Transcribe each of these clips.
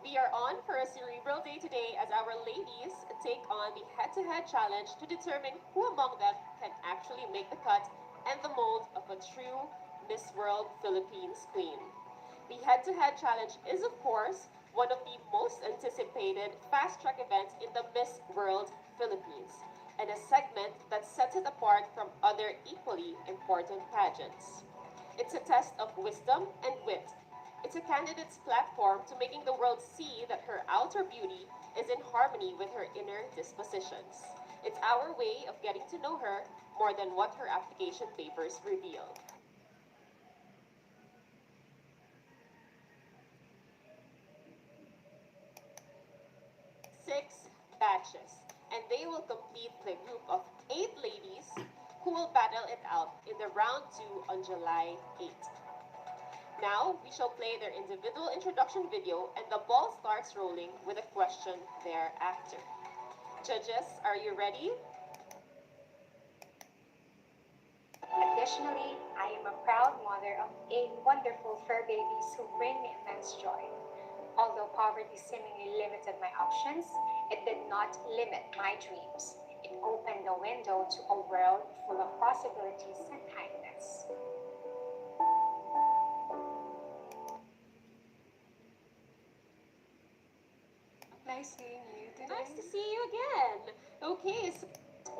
We are on for a cerebral day today as our ladies take on the head-to-head challenge to determine who among them can actually make the cut and the mold of a true Miss World Philippines queen. The head-to-head challenge is, of course, one of the most anticipated fast-track events in the Miss World Philippines, and a segment that sets it apart from other equally important pageants. It's a test of wisdom and wit. It's a candidate's platform to making the world see that her outer beauty is in harmony with her inner dispositions. It's our way of getting to know her more than what her application papers reveal. Six batches, and they will complete the group of eight ladies who will battle it out in the round two on July 8th. Now, we shall play their individual introduction video and the ball starts rolling with a question thereafter. Judges, are you ready? Additionally, I am a proud mother of 8 wonderful fur babies who bring me immense joy. Although poverty seemingly limited my options, it did not limit my dreams. It opened a window to a world full of possibilities and kindness. Nice seeing you Nice to today. see you again. Okay, so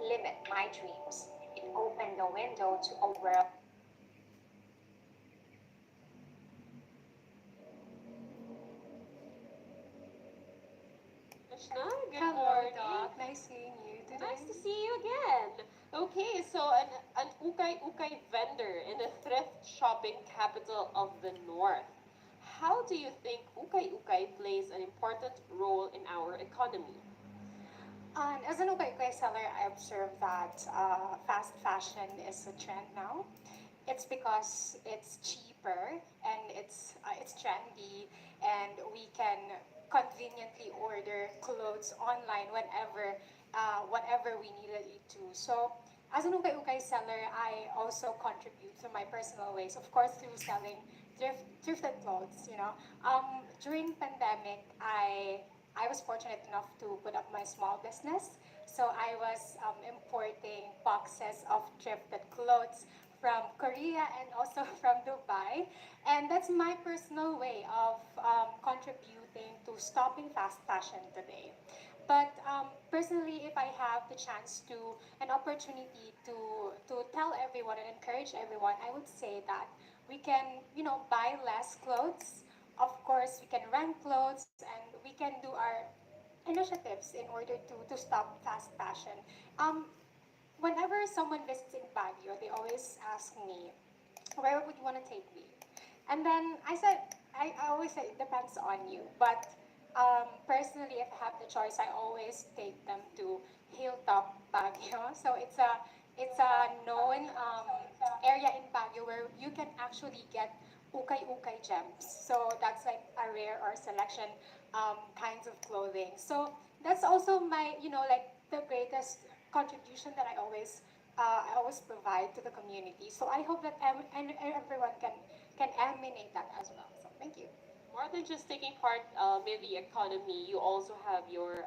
Limit my dreams. It opened a window to a world. Krishna, good Hello, morning. Doc. Nice seeing you Nice today. to see you again. Okay, so an ukay-ukay vendor in the thrift shopping capital of the North. How do you think ukay-ukay plays an important role in our economy? And as an ukay seller, I observe that fast fashion is a trend now. It's because it's cheaper and it's trendy, and we can conveniently order clothes online whenever we needed it to. So, as an ukay seller, I also contribute through my personal ways, of course, through selling thrifted clothes. During pandemic, I was fortunate enough to put up my small business. So I was importing boxes of thrifted clothes from Korea and also from Dubai. And that's my personal way of contributing to stopping fast fashion today. But personally, if I have the chance to, an opportunity to tell everyone and encourage everyone, I would say that we can, buy less clothes. Of course, we can rent clothes and we can do our initiatives in order to stop fast fashion. Um, Whenever someone visits in Baguio, they always ask me, where would you want to take me? And then I always say it depends on you. But personally, if I have the choice, I always take them to Hilltop Baguio. So it's a known area in Baguio where you can actually get ukay gems. So that's like a rare or selection kinds of clothing. So that's also my, like the greatest contribution that I always provide to the community. So I hope that and everyone can emanate that as well. So thank you. More than just taking part in the economy, you also have your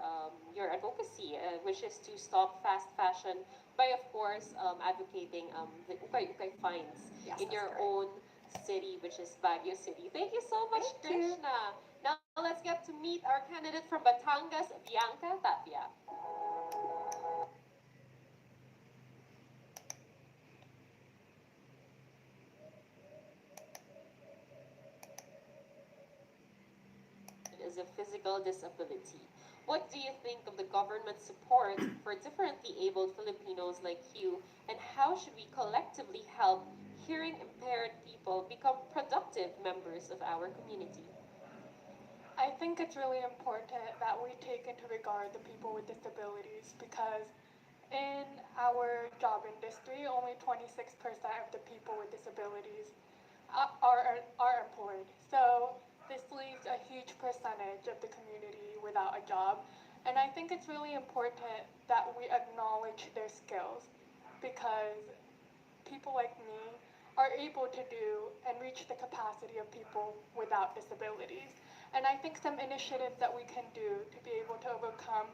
advocacy, which is to stop fast fashion by, of course, advocating the ukay-ukay fines Yes, in that's your correct. own city, which is Baguio City. Thank you so much, Thank you. Trishna. Now let's get to meet our candidate from Batangas, Bianca Tapia. Is a physical disability. What do you think of the government support for differently abled Filipinos like you, and how should we collectively help hearing impaired people become productive members of our community? I think it's really important that we take into regard the people with disabilities because in our job industry, only 26% of the people with disabilities are employed. So this leaves a huge percentage of the community without a job. And I think it's really important that we acknowledge their skills because people like me are able to do and reach the capacity of people without disabilities. And I think some initiatives that we can do to be able to overcome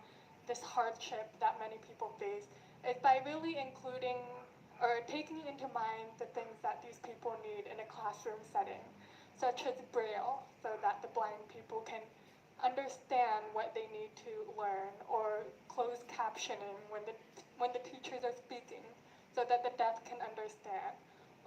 this hardship that many people face is by really including or taking into mind the things that these people need in a classroom setting, such as Braille, so that the blind people can understand what they need to learn, or closed captioning when the teachers are speaking, so that the deaf can understand,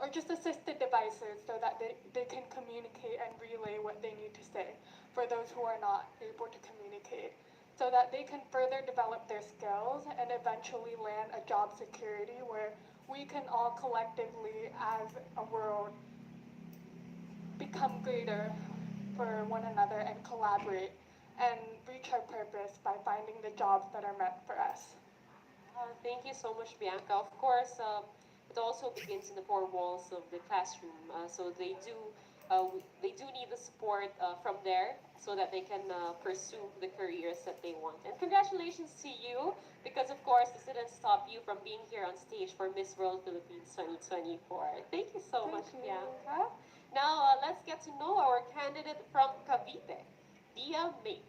or just assisted devices so that they can communicate and relay what they need to say for those who are not able to communicate, so that they can further develop their skills and eventually land a job security where we can all collectively as a world become greater for one another and collaborate and reach our purpose by finding the jobs that are meant for us. Thank you so much, Bianca. Of course, it also begins in the four walls of the classroom. So they do need the support from there so that they can pursue the careers that they want. And congratulations to you, because of course this didn't stop you from being here on stage for Miss World Philippines 2024. Thank you so much, Bianca. Now let's get to know our candidate from Cavite, Dia May.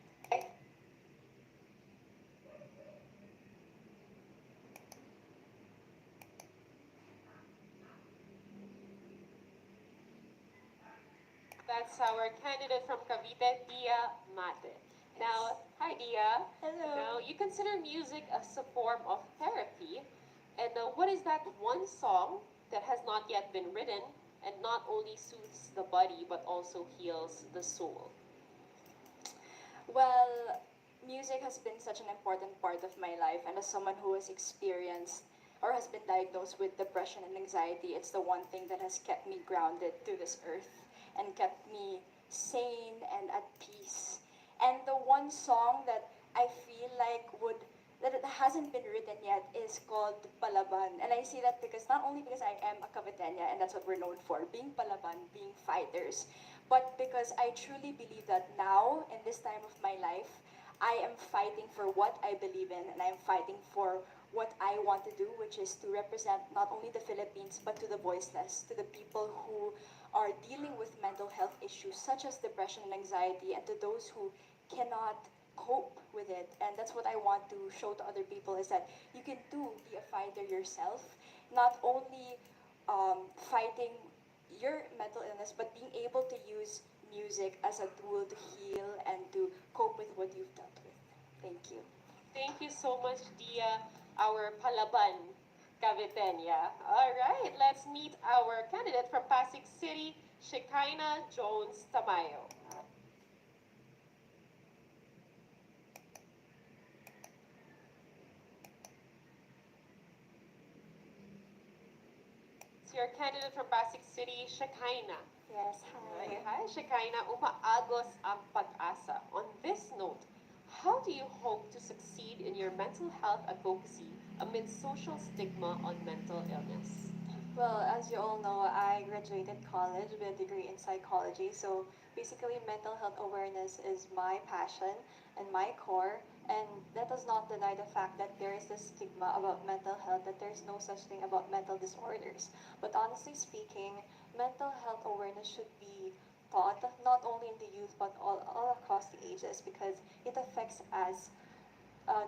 That's our candidate from Cavite, Dia Mate. Now, hi Dia. Hello. Now, you consider music as a form of therapy. And what is that one song that has not yet been written and not only soothes the body but also heals the soul? Well, music has been such an important part of my life, and as someone who has experienced or has been diagnosed with depression and anxiety, it's the one thing that has kept me grounded to this earth and kept me sane and at peace. And the one song that I feel like would that it hasn't been written yet is called Palaban. And I say that because not only because I am a Caviteña and that's what we're known for, being Palaban, being fighters, but because I truly believe that now, in this time of my life, I am fighting for what I believe in, and I'm fighting for what I want to do, which is to represent not only the Philippines, but to the voiceless, to the people who are dealing with mental health issues such as depression and anxiety, and to those who cannot cope with it. And that's what I want to show to other people, is that you can too be a fighter yourself, not only fighting your mental illness, but being able to use music as a tool to heal and to cope with what you've dealt with. Thank you. Thank you so much, Dia, our Palaban Caviteña. All right, let's meet our candidate from Pasig City, Shekinah Jones Tamayo. It's your candidate from Pasig City, Shekinah. Yes, Hi, Shekinah. Umaagos ang pag-asa. On this note, how do you hope to succeed in your mental health advocacy amid social stigma on mental illness? Well, as you all know, I graduated college with a degree in psychology. So basically, mental health awareness is my passion and my core. And that does not deny the fact that there is this stigma about mental health, that there's no such thing about mental disorders. But honestly speaking, mental health awareness should be taught not only in the youth but all across the ages, because it affects us,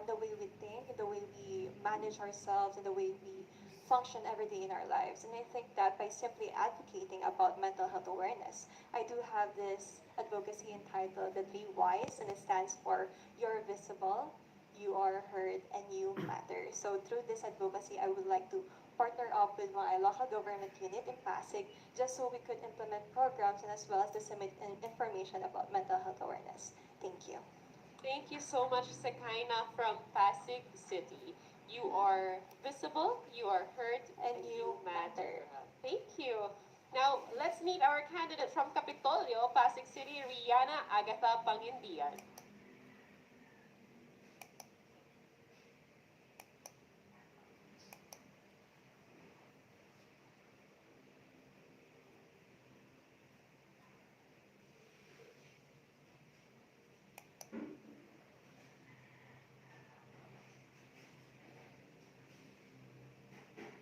the way we think, the way we manage ourselves, and the way we function every day in our lives. And I think that by simply advocating about mental health awareness, I do have this advocacy entitled the 3 Ys, and it stands for You're Visible, You Are Heard, and You Matter. So through this advocacy, I would like to partner up with my local government unit in Pasig, just so we could implement programs and as well as disseminate information about mental health awareness. Thank you. Thank you so much, Shekinah from Pasig City. You are visible, you are heard, And and you you matter. matter. Thank you. Now, let's meet our candidate from Capitolio, Pasig City, Rihanna Agatha Pangindian.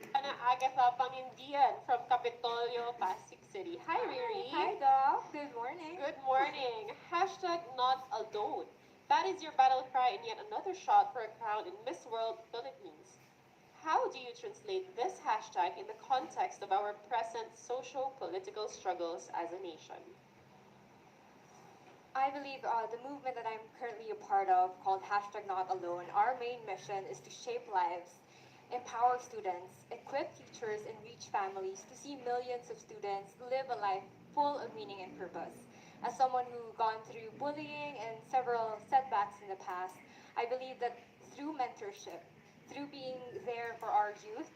Rihanna Agatha Pangindian from Capitolio, Pasig City. Hi, Riri. Hi, Doc. Good morning. Good morning. Hashtag not alone. That is your battle cry in yet another shot for a crown in Miss World Philippines. How do you translate this hashtag in the context of our present socio-political struggles as a nation? I believe the movement that I'm currently a part of, called Hashtag Not Alone, our main mission is to shape lives, empower students, equip teachers, and reach families to see millions of students live a life full of meaning and purpose. As someone who gone through bullying and several setbacks in the past, I believe that through mentorship, through being there for our youth,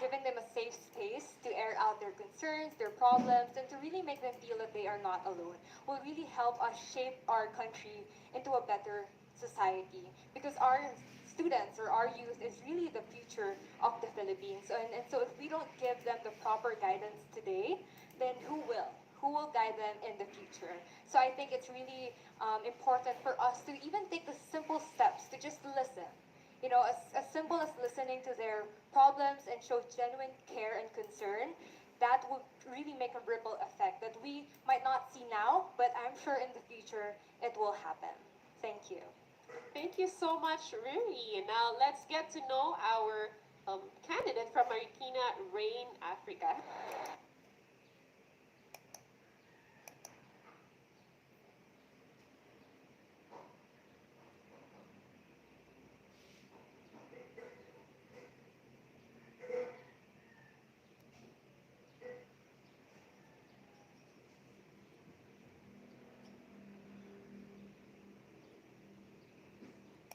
giving them a safe space to air out their concerns, their problems, and to really make them feel that they are not alone will really help us shape our country into a better society. Because our students or our youth is really the future of the Philippines. And so if we don't give them the proper guidance today, then who will? Who will guide them in the future? So I think it's really important for us to even take the simple steps to just listen, as simple as listening to their problems and show genuine care and concern, that would really make a ripple effect that we might not see now, but I'm sure in the future it will happen. Thank you. Thank you so much, Riri. Now let's get to know our candidate from Marikina, Rain, Africa.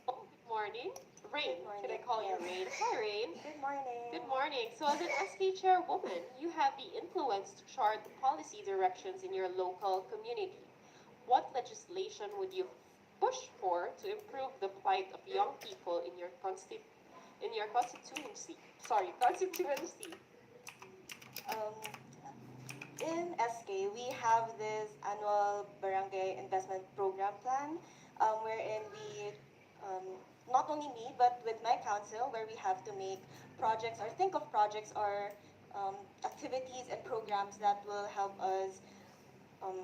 Oh, good morning. Rain. Good morning. Should I call you Yes. Rain? Hi, Rain. Good morning. Good morning. So, as an SK chairwoman, you have the influence to chart the policy directions in your local community. What legislation would you push for to improve the plight of young people in your constituency? Sorry, constituency. Um, in SK, we have this annual barangay investment program plan, wherein not only me, but with my council, where we have to make projects or think of projects or activities and programs that will help us um,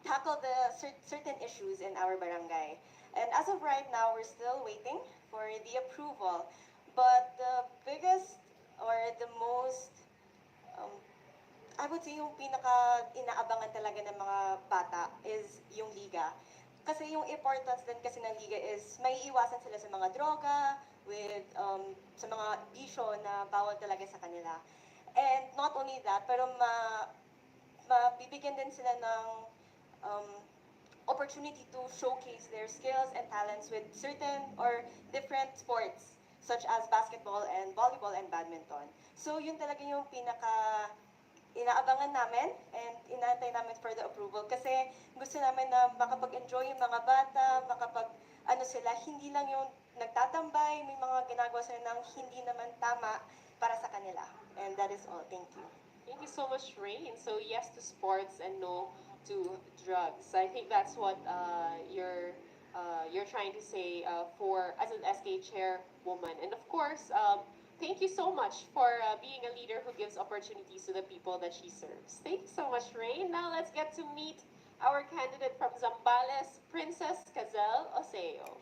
tackle the certain issues in our barangay. And as of right now, we're still waiting for the approval. But the biggest or the most, um, I would say yung pinaka inaabangan talaga ng mga bata is yung liga. Kasi yung importance din kasi ng liga is may iwasan sila sa mga droga, with sa mga bisyo na bawal talaga sa kanila. And not only that, pero mabibigyan din sila ng um, opportunity to showcase their skills and talents with certain or different sports such as basketball and volleyball and badminton. So yun talaga yung pinaka inaabangan namin and inaantay namin for the approval kasi gusto namin na makapag-enjoy yung mga bata, sila, hindi lang yung nagtatambay, may mga ginagawa sila ng hindi naman tama para sa kanila. And that is all. Thank you. Thank you so much, Rain. So yes to sports and no to drugs. I think that's what you're trying to say for as an SK chairwoman. And of course, thank you so much for being a leader who gives opportunities to the people that she serves. Thank you so much, Rain. Now let's get to meet our candidate from Zambales, Princess Cazel Oseo.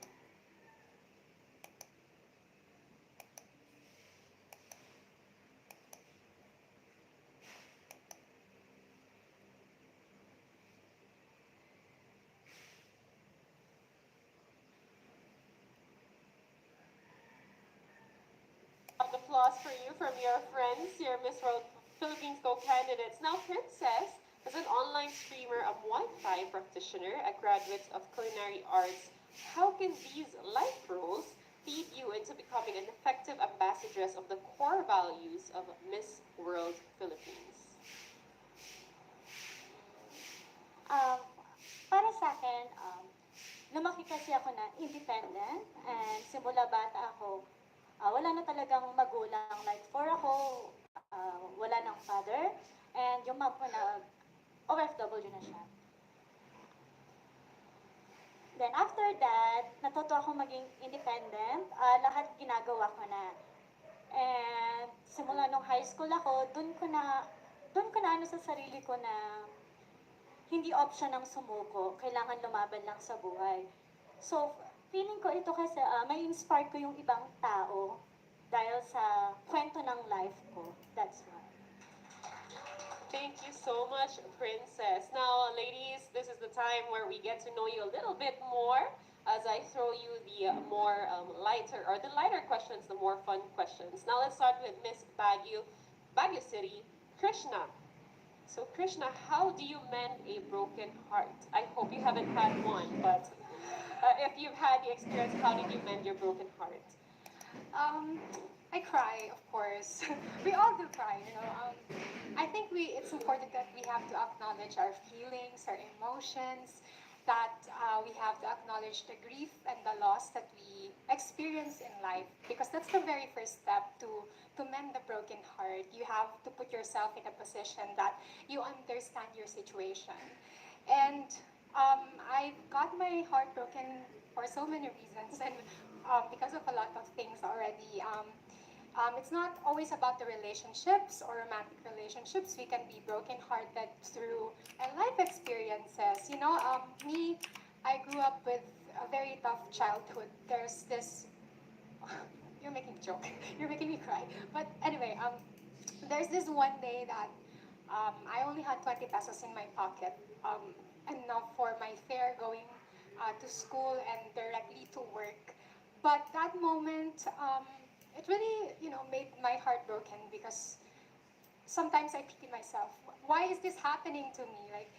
Round of applause for you from your friends, your Miss World Philippines co-candidates. Now, Princess is an online streamer, a Muay Thai practitioner, a graduate of culinary arts. How can these life roles feed you into becoming an effective ambassadress of the core values of Miss World Philippines? Um, para sa akin, lumaki kasi ako na independent and simula bata ako, wala na talagang magulang. Like, four ako, wala ng father, and yung mom ko na OFW na siya. Then after that, natuto ako maging independent. Lahat ginagawa ko na. And simula nung high school ako, dun ko na ano sa sarili ko na hindi option ang sumuko, kailangan lumaban lang sa buhay. So, feeling ko ito kasi may inspire ko yung ibang tao dahil sa kwento ng life ko. That's why. Thank you so much, Princess. Now, ladies, this is the time where we get to know you a little bit more as I throw you the more lighter, or the lighter questions, the more fun questions. Now, let's start with Miss Baguio City, Krishna. So, Krishna, how do you mend a broken heart? I hope you haven't had one, but if you've had the experience, how did you mend your broken heart? Um, I cry, of course. We all do cry, you know. I think it's important that we have to acknowledge our feelings, our emotions, that we have to acknowledge the grief and the loss that we experience in life, because that's the very first step to mend the broken heart. You have to put yourself in a position that you understand your situation. And I got my heart broken for so many reasons, and because of a lot of things already. It's not always about the relationships or romantic relationships. We can be brokenhearted through life experiences. You know, me, I grew up with a very tough childhood. There's this. You're making a joke. You're making me cry. But anyway, there's this one day that I only had 20 pesos in my pocket, enough for my fare going to school and directly to work. But that moment, it really, made my heart broken, because sometimes I pity myself. Why is this happening to me? Like,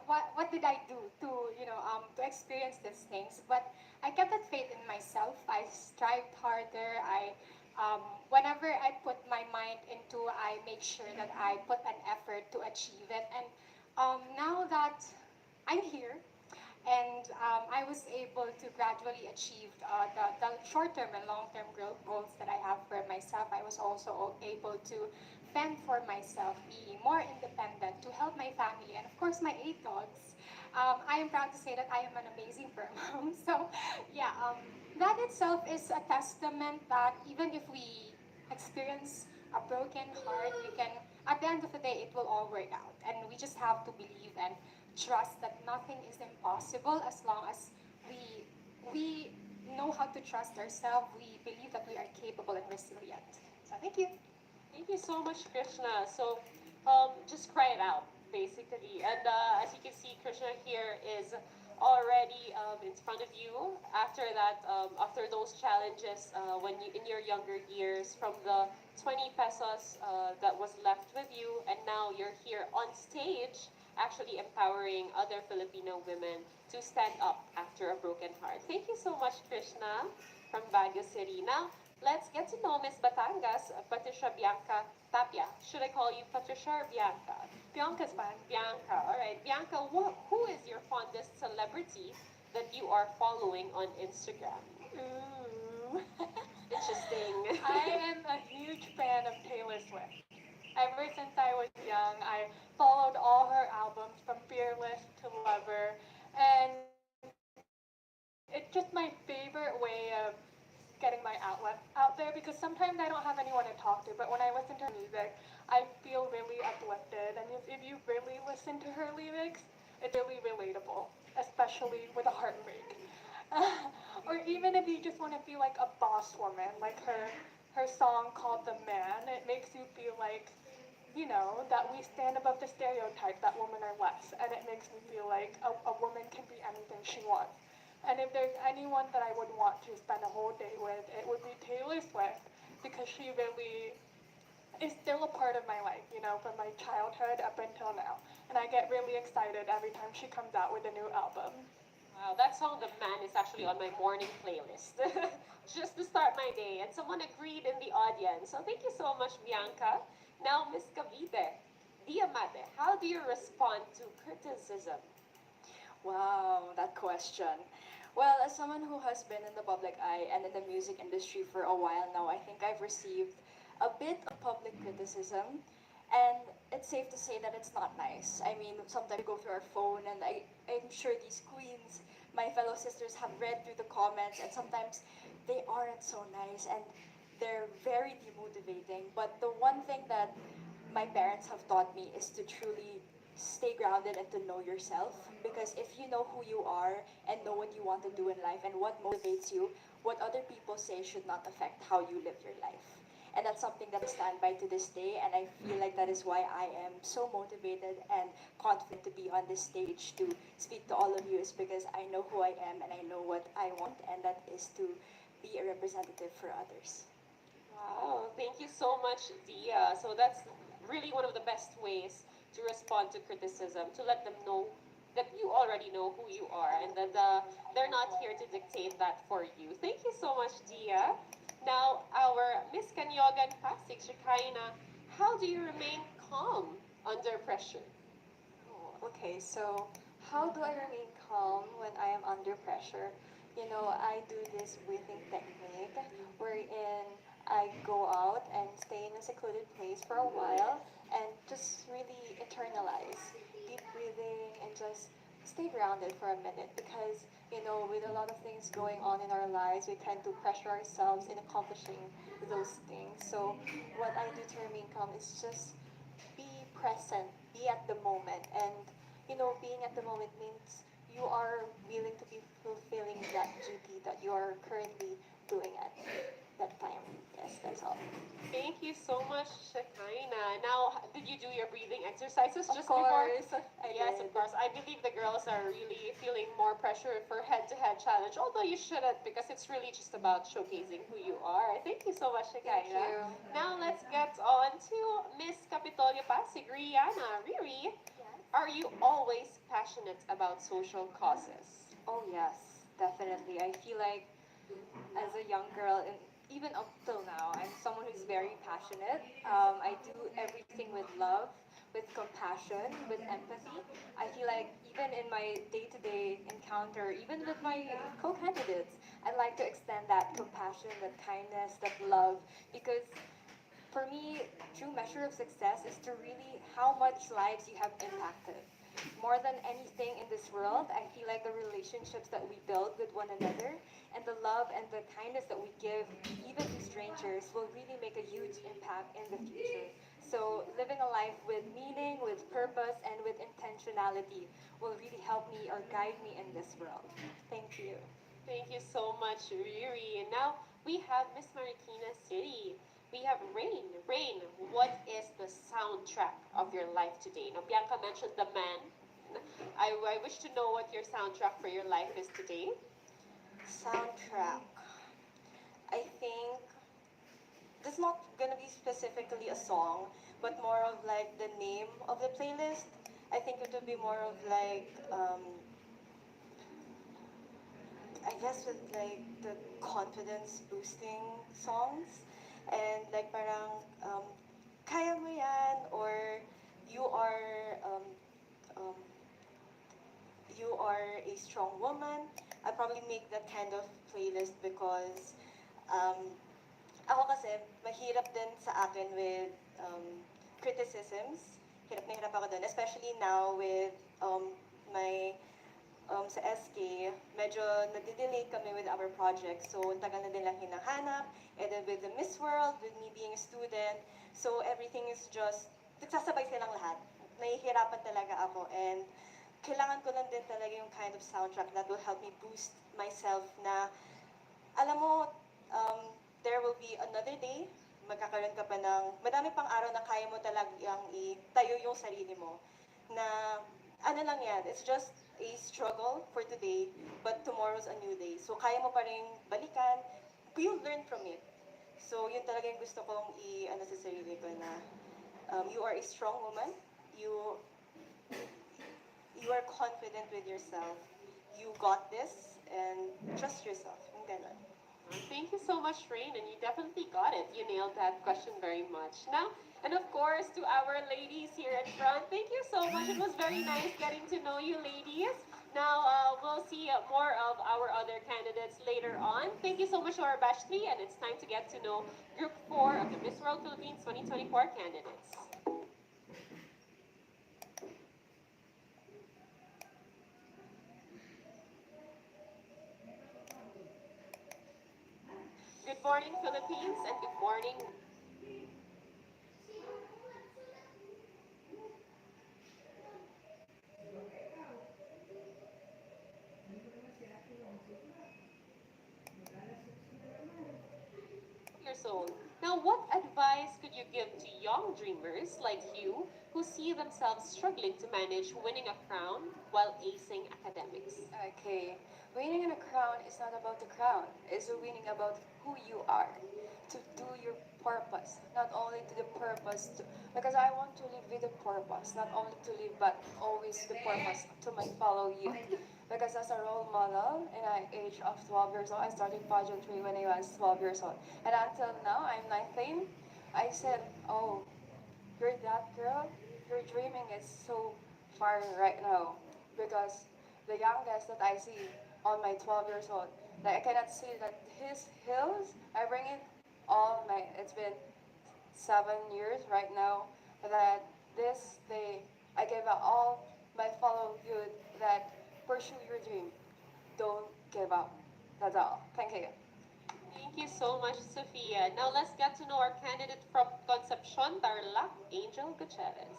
what did I do to experience these things? But I kept that faith in myself. I strived harder. Whenever I put my mind into, I make sure that I put an effort to achieve it. And now that I'm here, and I was able to gradually achieve the short-term and long-term goals that I have for myself. I was also able to fend for myself, be more independent, to help my family, and of course my 8 dogs. I am proud to say that I am an amazing fur mom. So, yeah, that itself is a testament that even if we experience a broken heart, we can, at the end of the day, it will all work out. And we just have to believe and trust that nothing is impossible, as long as we know how to trust ourselves. We believe that we are capable and resilient. So thank you. Thank you so much, Krishna. So, just cry it out, basically. And as you can see, Krishna here is already in front of you. After that, after those challenges, when you in your younger years, from the 20 pesos that was left with you, and now you're here on stage, actually empowering other Filipino women to stand up after a broken heart. Thank you so much, Krishna, from Baguio City. Now, let's get to know Miss Batangas, Patricia Bianca Tapia. Should I call you Patricia or Bianca? Bianca's fine. Bianca, all right. Bianca, who is your fondest celebrity that you are following on Instagram? Ooh. Interesting. I am a huge fan of Taylor Swift. Ever since I was young, I followed all her albums from Fearless to Lover, and it's just my favorite way of getting my outlet out there, because sometimes I don't have anyone to talk to, but when I listen to her music, I feel really uplifted. And if you really listen to her lyrics, it's really relatable, especially with a heartbreak. Or even if you just want to feel like a boss woman, like her song called The Man, it makes you feel like, that we stand above the stereotype that women are less, and it makes me feel like a woman can be anything she wants. And if there's anyone that I would want to spend a whole day with, it would be Taylor Swift, because she really is still a part of my life, from my childhood up until now. And I get really excited every time she comes out with a new album. Wow, that song, The Man, is actually on my morning playlist. Just to start my day. And someone agreed in the audience. So thank you so much, Bianca. Now, Miss Cavite, Diamante, how do you respond to criticism? Wow, that question. Well, as someone who has been in the public eye and in the music industry for a while now, I think I've received a bit of public criticism. And it's safe to say that it's not nice. I mean, sometimes we go through our phone, and I'm sure these queens, my fellow sisters, have read through the comments, and sometimes they aren't so nice. And they're very demotivating. But the one thing that my parents have taught me is to truly stay grounded and to know yourself. Because if you know who you are and know what you want to do in life and what motivates you, what other people say should not affect how you live your life. And that's something that I stand by to this day, and I feel like that is why I am so motivated and confident to be on this stage to speak to all of you, is because I know who I am and I know what I want, and that is to be a representative for others. Wow, thank you so much, Dia. So that's really one of the best ways to respond to criticism, to let them know that you already know who you are and that they're not here to dictate that for you. Thank you so much, Dia. Now, our Miss Kanyogan Pasig, Shikaina, how do you remain calm under pressure? Okay, so how do I remain calm when I am under pressure? You know, I do this breathing technique wherein I go out and stay in a secluded place for a while and just really internalize deep breathing and just stay grounded for a minute because, you know, with a lot of things going on in our lives, we tend to pressure ourselves in accomplishing those things. So, what I do to remain calm is just be present, be at the moment. And, you know, being at the moment means you are willing to be fulfilling that duty that you are currently doing at that time. Yes, that's all. Thank you so much, Shekaina. Now, did you do your breathing exercises Of just before? course, I Yes, did. of course. I believe the girls are really feeling more pressure for head-to-head challenge, although you shouldn't because it's really just about showcasing who you are. Thank you so much, Thank Shekaina. you. Now, let's get on to Miss Capitolia Pasig, Rihanna. Riri, are you always passionate about social causes? Oh yes, definitely. I feel like as a young girl, and even up till now, I'm someone who's very passionate. I do everything with love, with compassion, with empathy. I feel like even in my day-to-day encounter, even with my co-candidates, I like to extend that compassion, that kindness, that love, because for me, true measure of success is to really how much lives you have impacted. More than anything in this world, I feel like the relationships that we build with one another and the love and the kindness that we give, even to strangers, will really make a huge impact in the future. So, living a life with meaning, with purpose, and with intentionality will really help me or guide me in this world. Thank you. Thank you so much, Riri. And now we have Miss Marikina City. We have Rain. Rain, what is the soundtrack of your life today? Now, Bianca mentioned the man. I wish to know what your soundtrack for your life is today. Soundtrack. I think this not gonna be specifically a song, but more of like the name of the playlist. I think it would be more of like I guess with like the confidence boosting songs and like parang kaya mo yan or you are um, um, you are a strong woman. I probably make that kind of playlist because um, ako kasi mahirap din sa akin with criticisms. Hirap na hirap ako dun, especially now with my sa SK, medyo nadidelay kami with our project. So, ang tagal na nila hinahanap. And then with the Miss World, with me being a student, so everything is just, nagsasabay silang lahat. Nahihirapan talaga ako. And kailangan ko lang din talaga yung kind of soundtrack that will help me boost myself na, alam mo, there will be another day, magkakaroon ka pa ng, madami pang araw na kaya mo talagang itayo yung sarili mo. Na, ano lang yan, it's just a struggle for today, but tomorrow's a new day. So, kaya mo pa rin balikan, you learn from it. So, yun talaga yung gusto kong ano sa sarili ko na you are a strong woman, you you are confident with yourself, you got this, and trust yourself. Yung ganon. Thank you so much, Rain, and you definitely got it. You nailed that question very much. Now, and of course, to our ladies here in front, thank you so much. It was very nice getting to know you, ladies. Now, we'll see more of our other candidates later on. Thank you so much to our batch 3, and it's time to get to know Group 4 of the Miss World Philippines 2024 candidates. Good morning, Philippines, and good morning. Years old. Now, what advice could you give to young dreamers like you who see themselves struggling to manage winning a crown while acing academics? Okay, winning a crown is not about the crown. It's winning about who you are. To do your purpose, not only to the purpose, because I want to live with a purpose, not only to live, but always the purpose to my fellow youth. Because as a role model, in the age of 12 years old, I started pageantry when I was 12 years old. And until now, I'm 19. I said, oh, you're that girl. Your dreaming is so far right now because the youngest that I see on my 12 years old, like I cannot see that his hills. I bring it all my. It's been 7 years right now that this day I gave out all my fellow youth that pursue your dream. Don't give up. That's all. Thank you. Thank you so much, Sophia. Now let's get to know our candidate from Concepcion, Tarlac, Angel Gutierrez.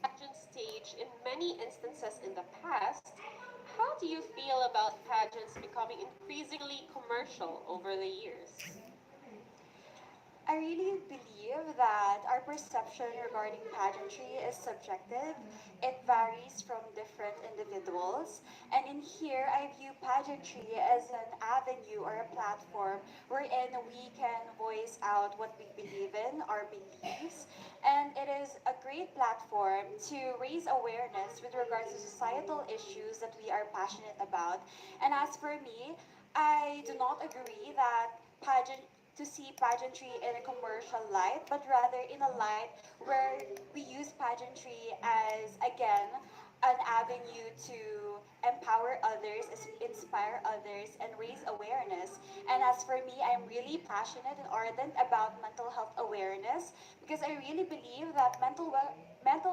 Pageant stage in many instances in the past, how do you feel about pageants becoming increasingly commercial over the years? I really believe that our perception regarding pageantry is subjective. It varies from different individuals. And in here, I view pageantry as an avenue or a platform wherein we can voice out what we believe in, our beliefs. And it is a great platform to raise awareness with regards to societal issues that we are passionate about. And as for me, I do not agree that pageant to see pageantry in a commercial light, but rather in a light where we use pageantry as, again, an avenue to empower others, inspire others, and raise awareness. And as for me, I'm really passionate and ardent about mental health awareness because I really believe that mental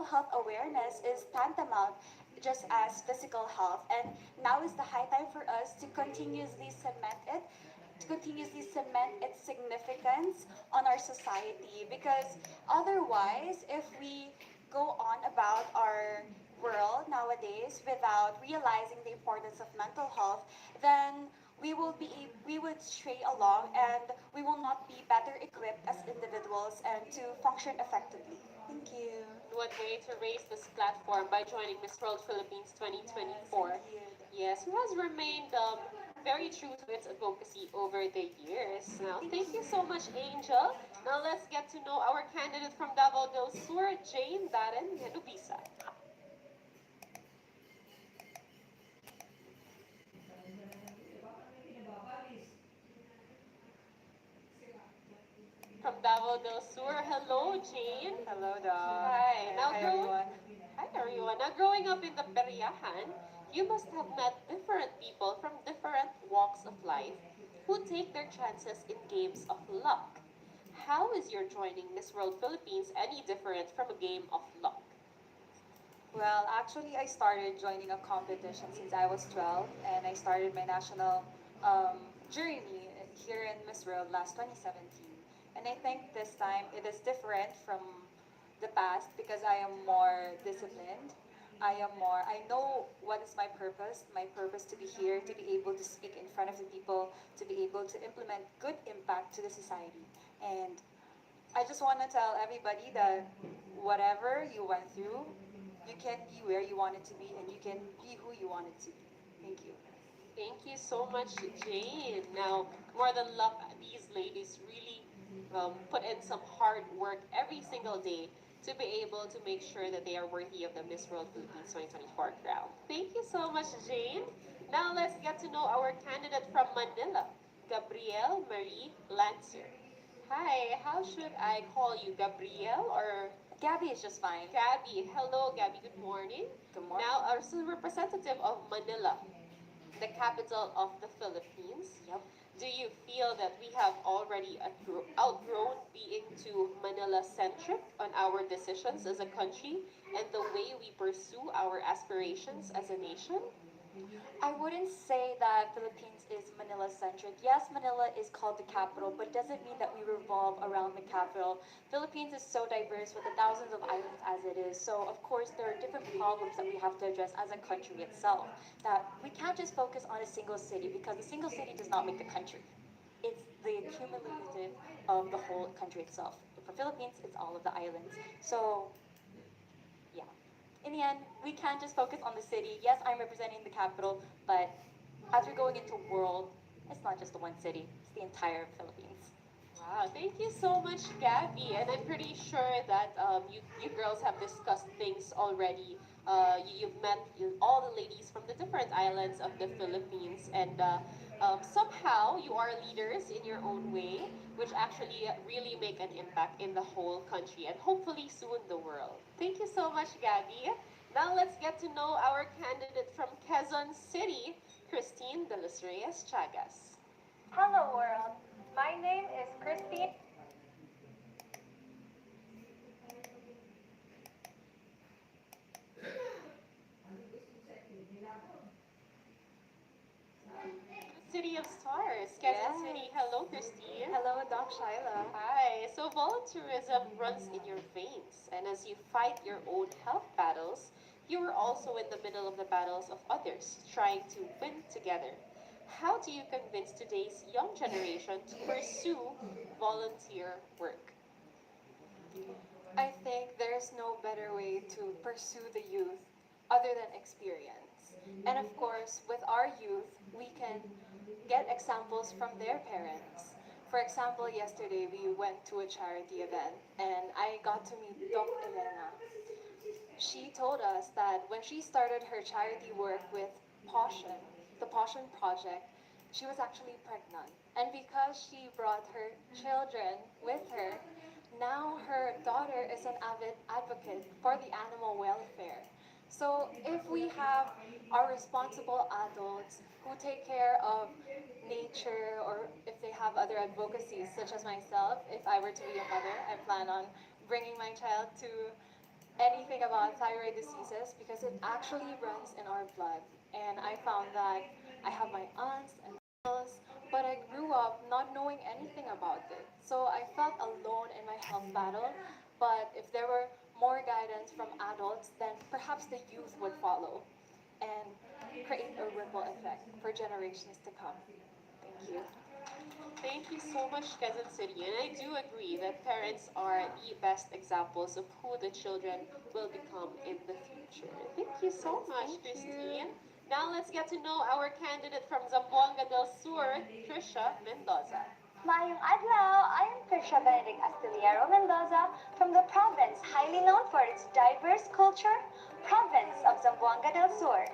health awareness is tantamount just as physical health. And now is the high time for us to continuously cement its significance on our society because otherwise if we go on about our world nowadays without realizing the importance of mental health, then we would stray along and we will not be better equipped as individuals and to function effectively. Thank you. What way to raise this platform by joining Miss World Philippines Yes, 2024? indeed. Yes, who has remained very true to its advocacy over the years. Now, thank you so much, Angel. Now, let's get to know our candidate from Davao del Sur, Jane Darren Genubisa. From Davao del Sur, hello, Jane. Hello, dog. Hi. Now, Hi, growing everyone. Hi everyone. Now growing up in the Periahan, you must have met different people from different walks of life who take their chances in games of luck. How is your joining Miss World Philippines any different from a game of luck? Well, actually, I started joining a competition since I was 12, and I started my national journey here in Miss World last 2017. And I think this time it is different from the past because I am more disciplined. I know what is my purpose to be here, to be able to speak in front of the people, to be able to implement good impact to the society. And I just want to tell everybody that whatever you went through, you can be where you want it to be and you can be who you want it to be. Thank you. Thank you so much, Jane. Now, more than luck, these ladies really put in some hard work every single day to be able to make sure that they are worthy of the Miss World Philippines 2024 crown. Thank you so much, Jane. Now, let's get to know our candidate from Manila, Gabrielle Marie Lancer. Hi, how should I call you, Gabrielle or Gabby is just fine. Gabby? Hello, Gabby. Good morning. Good morning. Now, as a representative of Manila, the capital of the Philippines. Yep. Do you feel that we have already outgrown being too Manila centric on our decisions as a country and the way we pursue our aspirations as a nation? I wouldn't say that Philippines is Manila centric. Yes, Manila is called the capital, but doesn't mean that we revolve around the capital. Philippines is so diverse with the thousands of islands as it is. So of course there are different problems that we have to address as a country itself. That we can't just focus on a single city because a single city does not make the country. It's the cumulative of the whole country itself. For Philippines, it's all of the islands. So yeah. In the end, we can't just focus on the city. Yes, I'm representing the capital, but as we're going into world, it's not just the one city, it's the entire Philippines. Wow, thank you so much, Gabby. And I'm pretty sure that you girls have discussed things already. You've met all the ladies from the different islands of the Philippines, and somehow you are leaders in your own way, which actually really make an impact in the whole country and hopefully soon the world. Thank you so much, Gabby. Now let's get to know our candidate from Quezon City, Christine de los Reyes Chagas. Hello world, my name is Christine. City of Stars, Quezon City. Hello, Christine. Hello, Doc Shyla. Hi. So volunteerism runs in your veins, and as you fight your own health battles, you are also in the middle of the battles of others, trying to win together. How do you convince today's young generation to pursue volunteer work? I think there's no better way to pursue the youth other than experience. And of course, with our youth, we can get examples from their parents. For example, yesterday we went to a charity event and I got to meet Doc Elena. She told us that when she started her charity work with Passion, the Passion Project, she was actually pregnant. And because she brought her children with her, now her daughter is an avid advocate for the animal welfare. So if we have our responsible adults who take care of nature or if they have other advocacies such as myself, if I were to be a mother, I plan on bringing my child to anything about thyroid diseases because it actually runs in our blood. And I found that I have my aunts and uncles, but I grew up not knowing anything about it. So I felt alone in my health battle. But if there were more guidance from adults, then perhaps the youth would follow and create a ripple effect for generations to come. Thank you. Thank you so much, Quezon City. And I do agree that parents are the best examples of who the children will become in the future. Thank you so much, Thank Christine. you. Now let's get to know our candidate from Zamboanga del Sur, Trisha Mendoza. Mayong adlaw, I am Trisha Benedict Astillero Mendoza from the province highly known for its diverse culture, province of Zamboanga del Sur.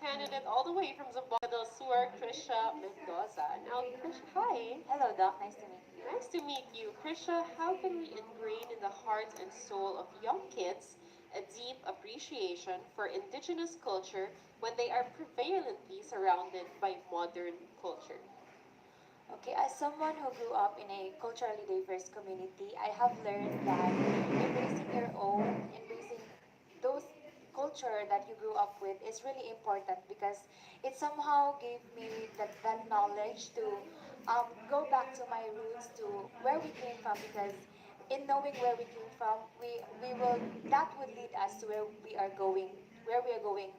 Candidate all the way from Zamboanga del Sur, Trisha Mendoza. Now, Trisha, hi. Hello, Doc. Nice to meet you. Nice to meet you. Krisha, how can we ingrain in the heart and soul of young kids a deep appreciation for indigenous culture when they are prevalently surrounded by modern culture? Okay, as someone who grew up in a culturally diverse community, I have learned that embracing your own, embracing those culture that you grew up with is really important because it somehow gave me that knowledge to go back to my roots, to where we came from because in knowing where we came from, we will that would lead us to where we are going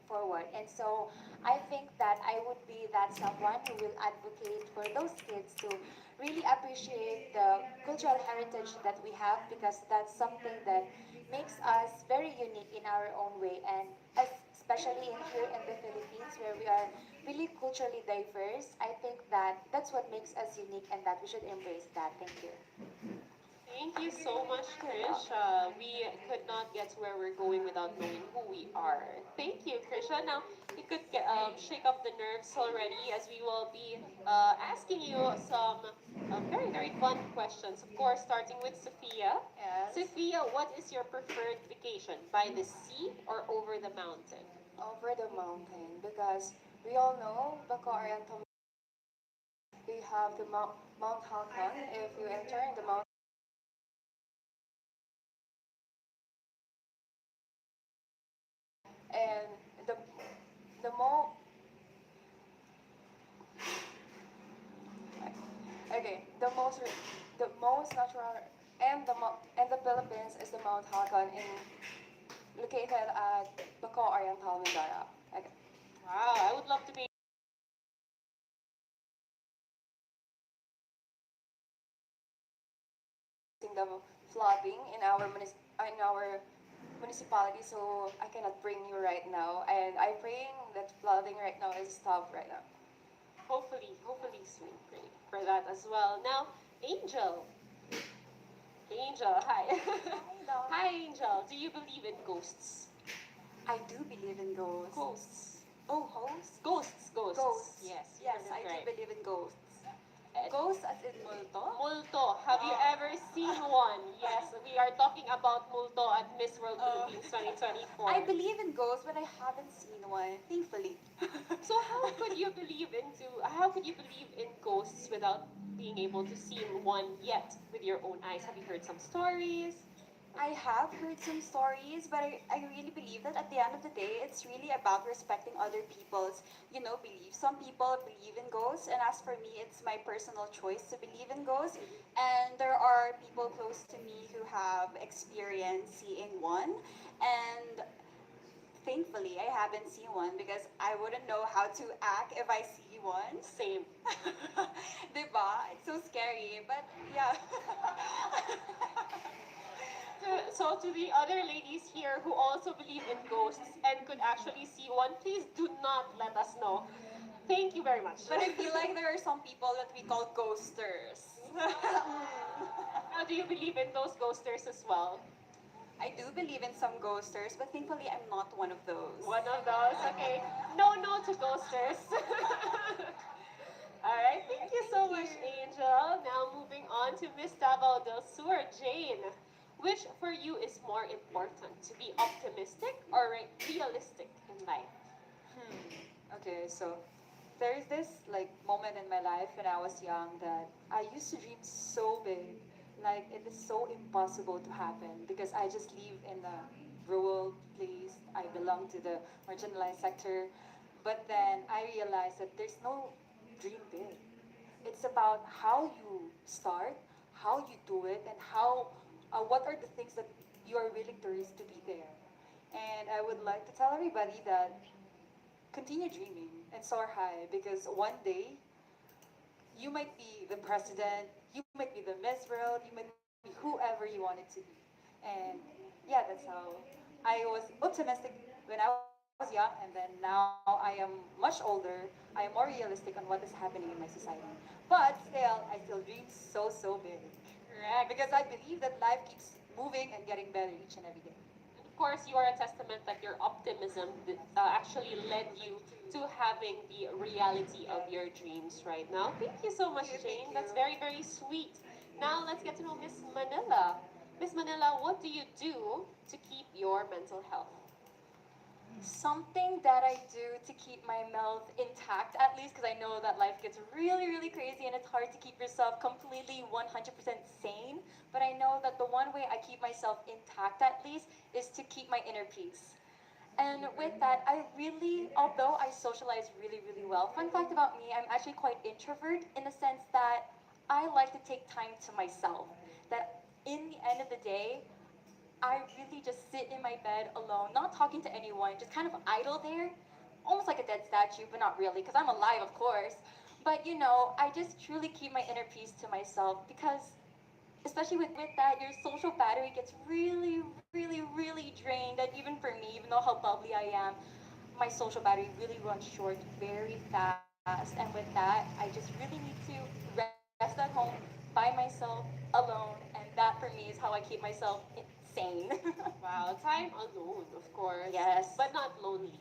forward. And so I think that I would be that someone who will advocate for those kids to really appreciate the cultural heritage that we have because that's something that makes us very unique in our own way and especially in here in the Philippines where we are really culturally diverse. I think that that's what makes us unique and that we should embrace that. Thank you. Thank you so much, Krish. We could not get to where we're going without knowing who we are. Thank you, Krisha. Now, you could shake off the nerves already as we will be asking you some very, very fun questions. Of course, starting with Sophia. Yes. Sophia, what is your preferred vacation? By the sea or over the mountain? Over the mountain, because we all know Bako Oriental, we have the Mount Halcon. If you enter in the mount, and the mo okay, the most natural and the Philippines is the Mount Halcon in located at Bako Oriental, Mindara. Okay. Wow, I would love to be In the flooding in our municipality, so I cannot bring you right now. And I'm praying that flooding right now is stopped right now. hopefully soon. Pray for that as well. Now, Angel. Angel, hi. Hi, Angel. Do you believe in ghosts? I do believe in ghosts. Ghosts. Oh, hosts? Ghosts. Ghosts. Yes, you Yes, heard I it do right. believe in ghosts. And Ghosts as in multo? multo. Have you ever seen one? Yes, we are talking about multo at Miss World Philippines 2024. I believe in ghosts, but I haven't seen one, thankfully. So how could you believe in ghosts without being able to see one yet with your own eyes? Have you heard some stories? I have heard some stories, but I really believe that at the end of the day, it's really about respecting other people's, beliefs. Some people believe in ghosts, and as for me, it's my personal choice to believe in ghosts. And there are people close to me who have experienced seeing one, and thankfully, I haven't seen one because I wouldn't know how to act if I see one. Same. Diba? It's so scary, but yeah. So to the other ladies here who also believe in ghosts and could actually see one, please do not let us know. Thank you very much. But I feel like there are some people that we call ghosters. Now, do you believe in those ghosters as well? I do believe in some ghosters, but thankfully I'm not one of those. One of those, okay. No, no to ghosters. All right, thank you so much, Angel. Now moving on to Miss Davao del Sur, Jane. Which for you is more important, to be optimistic or realistic in life? Okay, so there's this like moment in my life when I was young that I used to dream so big, like it is so impossible to happen because I just live in a rural place. I belong to the marginalized sector, but then I realized that there's no dream big. It's about how you start, how you do it, and what are the things that you are willing to risk to be there. And I would like to tell everybody that continue dreaming and soar high because one day you might be the president, you might be the Miss World, you might be whoever you want it to be. And yeah, that's how I was optimistic when I was young, and then now I am much older. I am more realistic on what is happening in my society. But still, I still dream so big. Correct. Because I believe that life keeps moving and getting better each and every day. And of course, you are a testament that your optimism actually led you to having the reality of your dreams right now. Thank you so much, Jane. That's very, very sweet. Now let's get to know Miss Manila. Miss Manila, what do you do to keep your mental health? Something that I do to keep my health intact, at least because I know that life gets really crazy and it's hard to keep yourself completely 100% sane. But I know that the one way I keep myself intact, at least, is to keep my inner peace. And with that, although I socialize really well, fun fact about me, I'm actually quite introvert in the sense that I like to take time to myself. That in the end of the day, I really just sit in my bed alone, not talking to anyone, just kind of idle there, almost like a dead statue, but not really, because I'm alive, of course. But I just truly keep my inner peace to myself because, especially with that, your social battery gets really drained. And even for me, even though how bubbly I am, my social battery really runs short very fast. And with that, I just really need to rest at home at home by myself, alone, and that for me is how I keep myself sane. Wow, time alone, of course. Yes. But not lonely.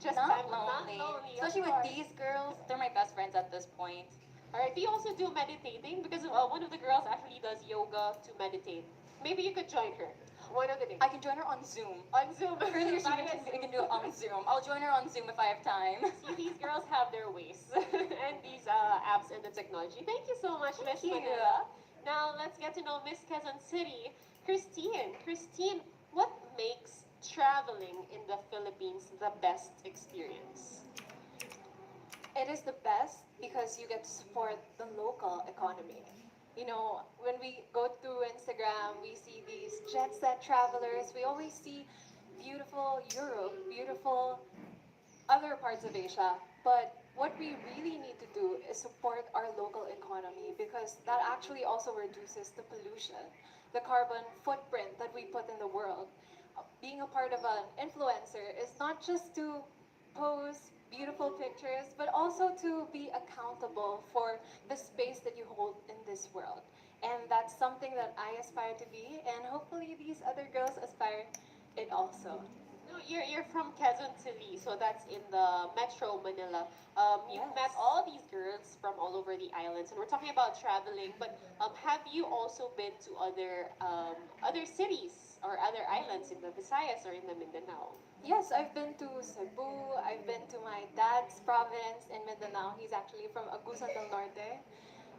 Just Not time, lonely. not lonely. Especially with these girls, they're my best friends at this point. All right. Do you also do meditating? Because one of the girls actually does yoga to meditate. Maybe you could join her one of the days. I can join her on Zoom. On Zoom. Earlier she Via mentioned we Zoom. can do it on Zoom. I'll join her on Zoom if I have time. See, these girls have their ways and these apps and the technology. Thank you so much, Miss you. Manila. Now let's get to know Miss Quezon City, Christine. Christine, what makes traveling in the Philippines the best experience? It is the best because you get to support the local economy. You know, when we go through Instagram, we see these jet set travelers. We always see beautiful Europe, beautiful other parts of Asia. But what we really need to do is support our local economy because that actually also reduces the pollution, the carbon footprint that we put in the world. Being a part of an influencer is not just to post beautiful pictures, but also to be accountable for the space that you hold in this world. And that's something that I aspire to be, and hopefully these other girls aspire it also. No, you're from Quezon City, so that's in the Metro Manila. You've met Yes. all these girls from all over the islands, and we're talking about traveling. But have you also been to other cities or other islands in the Visayas or in the Mindanao? Yes, I've been to Cebu, I've been to my dad's province in Mindanao. He's actually from Agusan del Norte.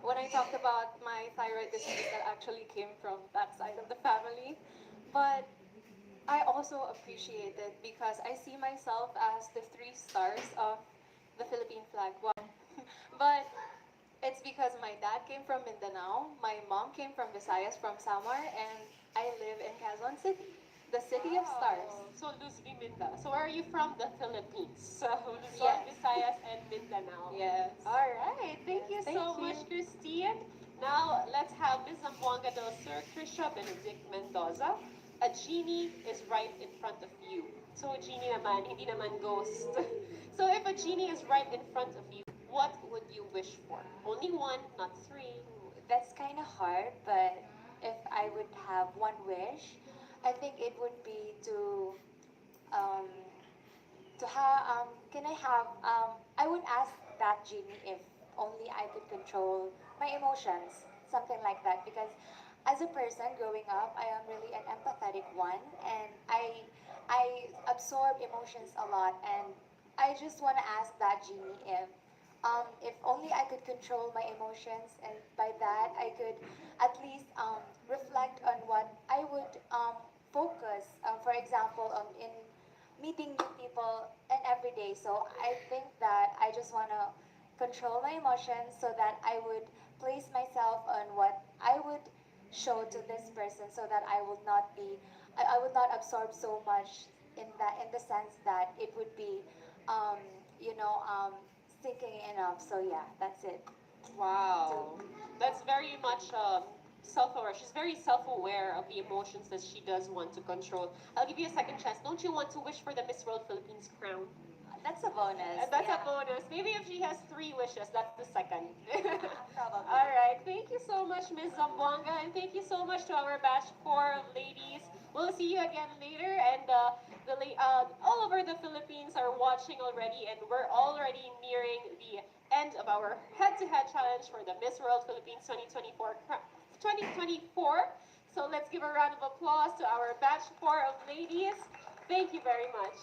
When I talked about my thyroid disease, that actually came from that side of the family. But I also appreciate it because I see myself as the three stars of the Philippine flag. Wow. But it's because my dad came from Mindanao, my mom came from Visayas, from Samar, and I live in Quezon City, the city of stars. So Luz Minda. So where are you from? The Philippines. So Luzon, Yes. Visayas, and Mindanao. Yes. All right. Thank you Thank so you. much, Christine. Now let's have Ms. Zamboanga del Sur, Trisha Benedict Mendoza. A genie is right in front of you. So genie naman, hindi naman ghost. So if a genie is right in front of you, what would you wish for? Only one, not three. That's kind of hard, but if I would have one wish, I think it would be um, to have, can I have, I would ask that genie if only I could control my emotions, something like that. Because as a person growing up, I am really an empathetic one, and I absorb emotions a lot, and I just want to ask that genie if only I could control my emotions, and by that I could at least reflect on what I would focus. For example, in meeting new people and every day. So I think that I just want to control my emotions so that I would place myself on what I would show to this person, so that I would not be, I would not absorb so much in the sense that it would be, um, you know, thinking enough. So yeah, that's it. Wow. That's very much self-aware. She's very self-aware of the emotions that she does want to control. I'll give you a second chance. Don't you want to wish for the Miss World Philippines crown? That's a bonus. That's yeah. a bonus. Maybe if she has three wishes, that's the second. Probably. All right. Thank you so much, Ms. Zamboanga, and thank you so much to our batch 4 ladies. We'll see you again later, and all over the Philippines are watching already, and we're already nearing the end of our head-to-head challenge for the Miss World Philippines 2024. So let's give a round of applause to our batch 4 of ladies. Thank you very much.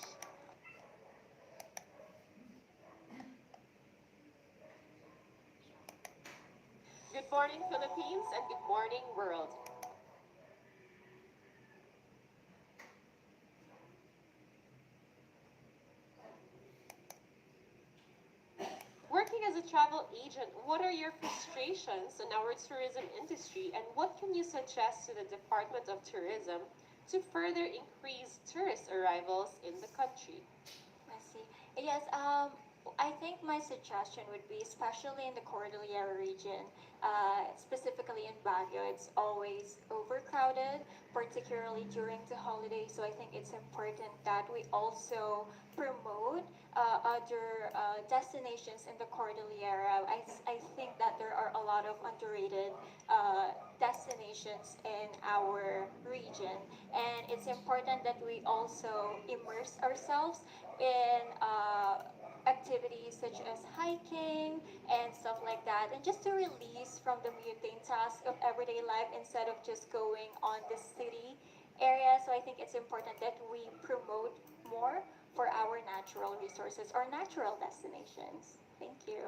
Good morning, Philippines, and good morning, world. Working as a travel agent, what are your frustrations in our tourism industry, and what can you suggest to the Department of Tourism to further increase tourist arrivals in the country? I see. Yes, I think my suggestion would be, especially in the Cordillera region, specifically in Baguio, it's always overcrowded, particularly during the holidays. So I think it's important that we also promote other destinations in the Cordillera, I think that there are a lot of underrated destinations in our region. And it's important that we also immerse ourselves in activities such as hiking and stuff like that, and just to release from the mundane task of everyday life instead of just going on the city area. So I think it's important that we promote more for our natural resources or natural destinations. Thank you.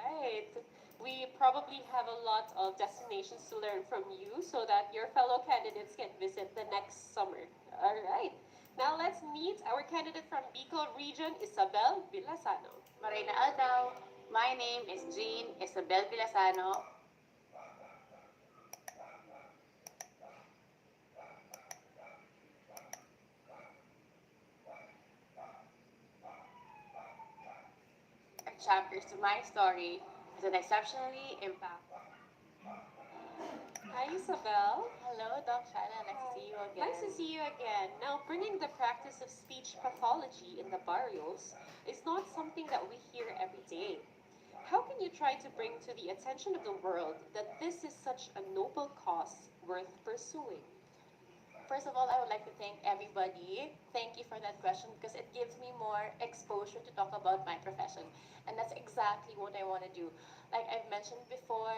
Right. We probably have a lot of destinations to learn from you so that your fellow candidates can visit the next summer. All right. Now let's meet our candidate from Bicol region, Isabel Villasano. Marina Aldao. My name is Jean Isabel Villasano. Chapters to my story is an exceptionally impact. Hi, Isabel. Hello, Doc Shana. Nice to see you again. Nice to see you again. Now, bringing the practice of speech pathology in the barrios is not something that we hear every day. How can you try to bring to the attention of the world that this is such a noble cause worth pursuing? First of all, I would like to thank everybody. Thank you for that question because it gives me more exposure to talk about my profession. And that's exactly what I want to do. Like I've mentioned before,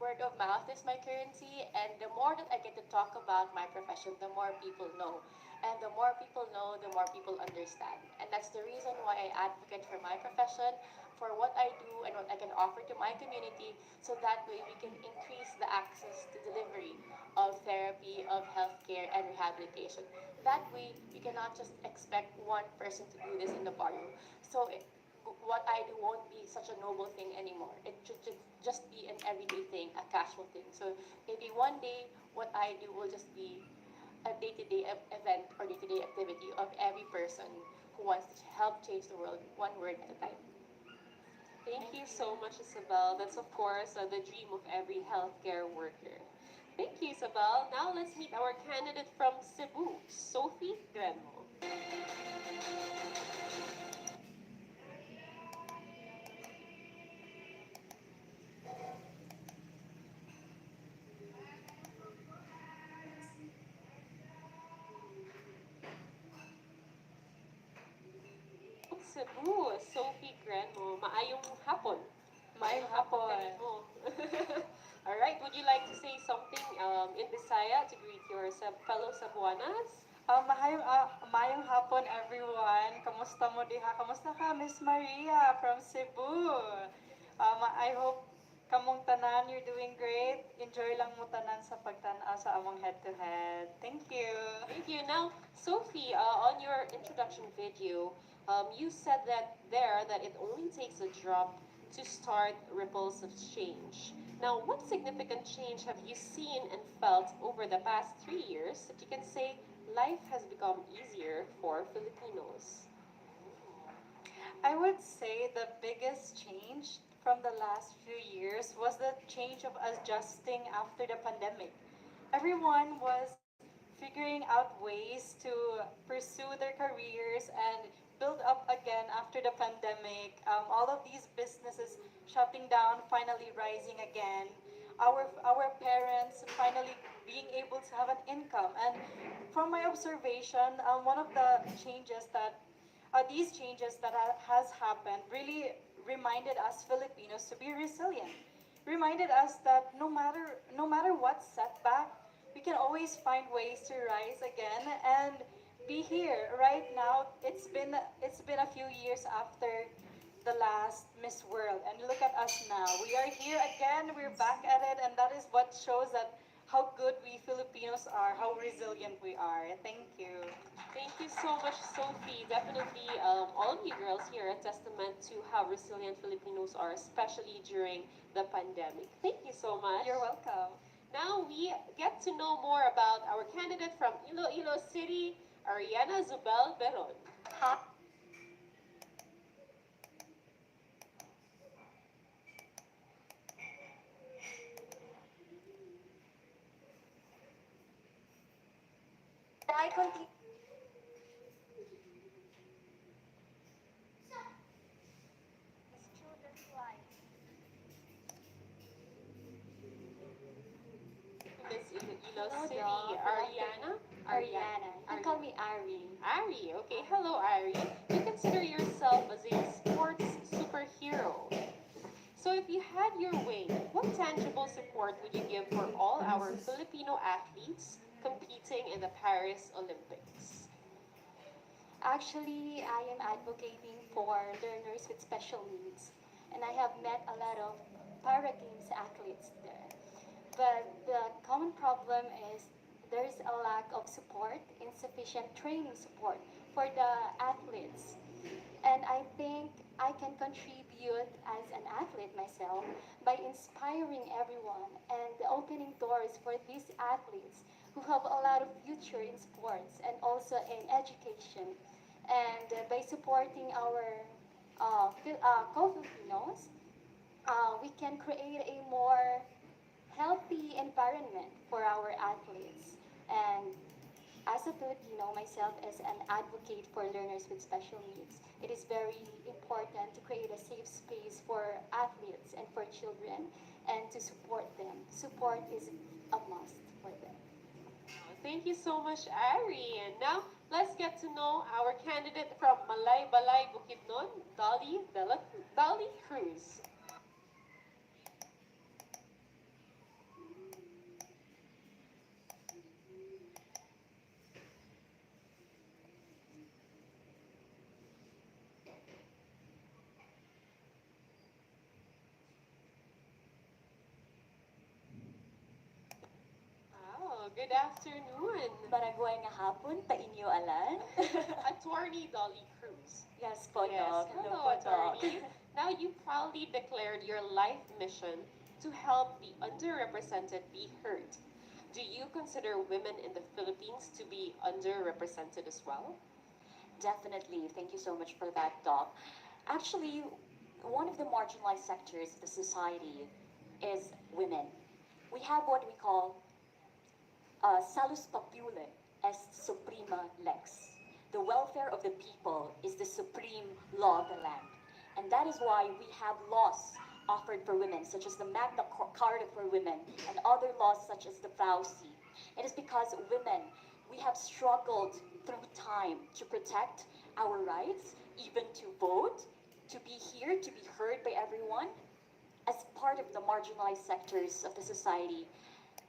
word of mouth is my currency, and the more that I get to talk about my profession, the more people know. And the more people know, the more people understand. And that's the reason why I advocate for my profession, for what I do and what I can offer to my community, so that way we can increase the access to delivery of therapy, of healthcare, and rehabilitation. That way, we cannot just expect one person to do this in the barrio. So what I do won't be such a noble thing anymore. It should just be an everyday thing, a casual thing. So maybe one day, what I do will just be a day-to-day event or day-to-day activity of every person who wants to help change the world one word at a time. Thank you so much, Isabel. That's, of course, the dream of every healthcare worker. Thank you, Isabel. Now let's meet our candidate from Cebu, Sophie Grenmo. Cebu, Sophie Grenmo. Maayong hapon. Maayong hapon. Kanimo. All right, would you like to say something in Bisaya to greet your fellow Cebuanas? Mayong hapon everyone. Kamusta mo diha? Kamusta ka Miss Maria from Cebu? I hope kamong tanan you're doing great. Enjoy lang mo tanan sa pagtan-aw sa among head to head. Thank you. Thank you. Now, Sophie, on your introduction video, you said that it only takes a drop to start ripples of change. Now, what significant change have you seen and felt over the past 3 years that you can say life has become easier for Filipinos? I would say the biggest change from the last few years was the change of adjusting after the pandemic. Everyone was figuring out ways to pursue their careers and build up again after the pandemic. All of these businesses shutting down, finally rising again. Our parents finally being able to have an income. And from my observation, one of the changes that these changes that has happened really reminded us Filipinos to be resilient. Reminded us that no matter what setback, we can always find ways to rise again and be here right now. It's been a few years after the last Miss World, and look at us now. We are here again. We're back at it, and that is what shows that how good we Filipinos are, how resilient we are. Thank you. Thank you so much, Sophie. Definitely, all of you girls here are a testament to how resilient Filipinos are, especially during the pandemic. Thank you so much. You're welcome. Now we get to know more about our candidate from Iloilo City, Ariana Zubel Beron. I continue. City. Doc. Good Ariana? afternoon. Ariana. You can call me Ari. Ari. Okay, hello, Ari. You consider yourself as a sports superhero. So, if you had your way, what tangible support would you give for all our Filipino athletes competing in the Paris Olympics? Actually, I am advocating for learners with special needs, and I have met a lot of para games athletes there. But the common problem is there's a lack of support, insufficient training support for the athletes. And I think I can contribute as an athlete myself by inspiring everyone and opening doors for these athletes who have a lot of future in sports and also in education. And by supporting our co-Filipinos, we can create a more healthy environment for our athletes. And as a Filipino, myself as an advocate for learners with special needs, it is very important to create a safe space for athletes and for children and to support them. Support is a must for them. Thank you so much, Ari. And now, let's get to know our candidate from Malay Balay Bukidnon, Dolly Cruz. Oh, good afternoon. Barangay nga hapon, ta inyo alan. Attorney Dolly Cruz. Yes po, Yes, Doc. hello, po, Doc. attorney. Now, you proudly declared your life mission to help the underrepresented be heard. Do you consider women in the Philippines to be underrepresented as well? Definitely. Thank you so much for that, Doc. Actually, one of the marginalized sectors of the society is women. We have what we call salus populi est suprema lex. The welfare of the people is the supreme law of the land. And that is why we have laws offered for women, such as the Magna Carta for women, and other laws such as the VAUSI. It is because women, we have struggled through time to protect our rights, even to vote, to be here, to be heard by everyone. As part of the marginalized sectors of the society,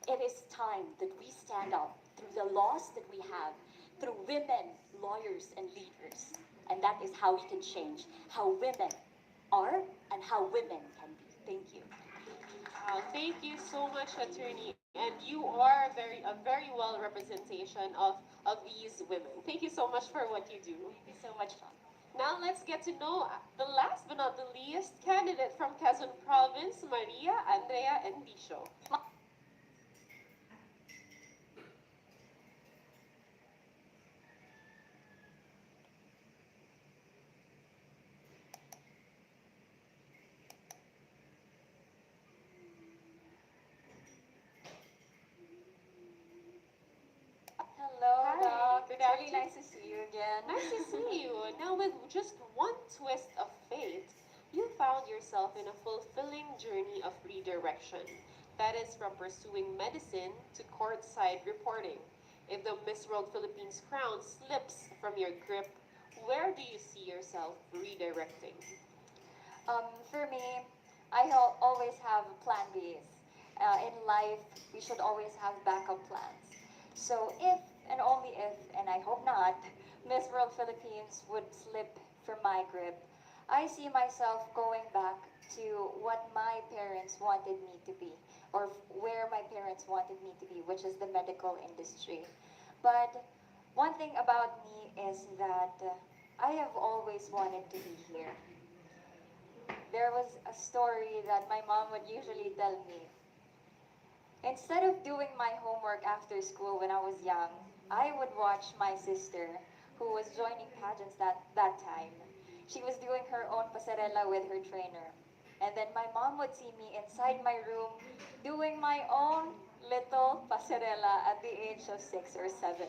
it is time that we stand up through the laws that we have, through women, lawyers, and leaders. And that is how we can change how women are and how women can be. Thank you. Thank you so much, attorney. And you are a very well representation of these women. Thank you so much for what you do. Thank you so much, John. Now let's get to know the last but not the least candidate from Quezon Province, Maria Andrea Endicio. Hello, Hi, Doc. good It's really afternoon. nice to see you again. Nice to see you. Now, with just one twist of fate, you found yourself in a fulfilling journey of redirection. That is from pursuing medicine to courtside reporting. If the Miss World Philippines crown slips from your grip, where do you see yourself redirecting? For me, always have plan Bs. In life, we should always have backup plans. So if and only if, and I hope not, Miss World Philippines would slip from my grip, I see myself going back to what my parents wanted me to be, or where my parents wanted me to be, which is the medical industry. But one thing about me is that I have always wanted to be here. There was a story that my mom would usually tell me. Instead of doing my homework after school when I was young, I would watch my sister, who was joining pageants that time. She was doing her own pasarela with her trainer. And then my mom would see me inside my room doing my own little pasarela at the age of 6 or 7.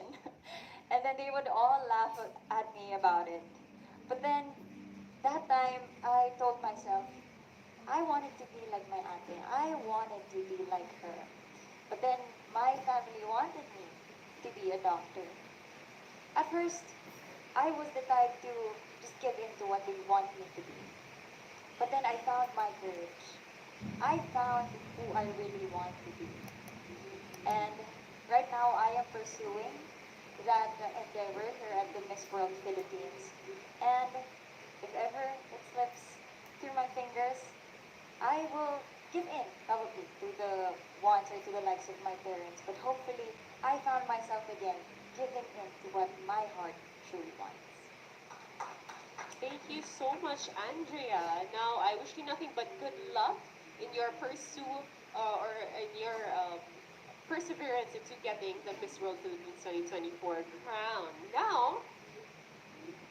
And then they would all laugh at me about it. But then that time I told myself, I wanted to be like my auntie. I wanted to be like her. But then my family wanted me to be a doctor. At first, I was the type to just give in to what they want me to be. But then I found my courage. I found who I really want to be. And right now I am pursuing that endeavor here at the Miss World Philippines. And if ever it slips through my fingers, I will give in probably to the wants or to the likes of my parents. But hopefully I found myself again giving in to what my heart truly wants. Thank you so much, Andrea. Now, I wish you nothing but good luck in your pursuit or in your perseverance into getting the Miss World Philippines 2024 crown. Now,